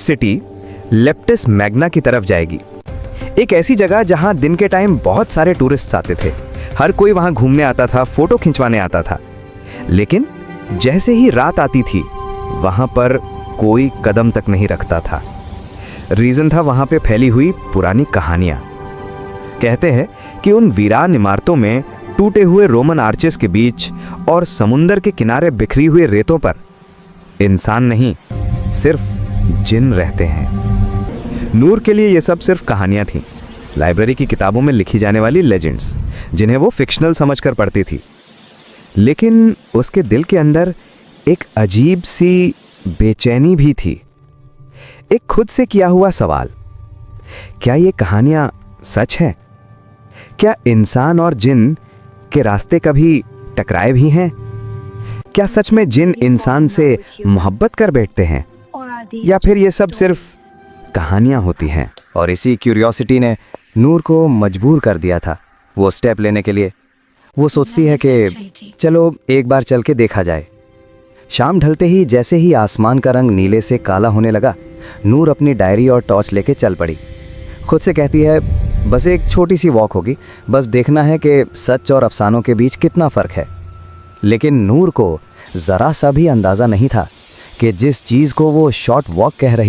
City Leptis Magna की तरफ जाएगी। एक ऐसी जगह जहां दिन के टाइम बहुत सारे टूरिस्ट आते थे। हर कोई वहां घूमने आता था, फोटो खिंचवाने आता था। लेकिन जैसे ही रात आती थी वहां पर कोई कदम तक नहीं रखता था। रीजन था वहां पे फैली हुई पुरानी कहानियां। कहते हैं कि उन वीरान इमारतों में, टूटे हुए रोमन आर्चेस के बीच और समुंदर के किनारे बिखरी हुई रेतों पर इंसान नहीं, सिर्फ जिन रहते हैं। नूर के लिए ये सब सिर्फ कहानियां थीं, लाइब्रेरी की किताबों में लिखी जाने वाली लेजेंड्स, जिन्हें वो फिक्शनल समझकर पढ़ती थी। लेकिन उसके दिल के अंदर एक अजीब सी बेचैनी भी थी। एक खुद से किया हुआ सवाल, क्या ये कहानियां सच है? क्या इंसान और जिन के रास्ते कभी टकराए भी हैं? क्या सच में जिन इंसान से मोहब्बत कर बैठते हैं, या फिर ये सब सिर्फ कहानियां होती हैं? और इसी क्यूरियोसिटी ने नूर को मजबूर कर दिया था वो स्टेप लेने के लिए। वो सोचती है कि चलो एक बार चल के देखा जाए। शाम ढलते ही जैसे ही आसमान का रंग नीले से काला होने लगा, नूर अपनी डायरी और टॉर्च लेके चल पड़ी। खुद से कहती है बस एक छोटी सी वॉक होगी, बस देखना है कि सच और अफसानों के बीच कितना फ़र्क है। लेकिन नूर को ज़रा सा भी अंदाज़ा नहीं था कि जिस चीज़ को वो शॉर्ट वॉक कह रही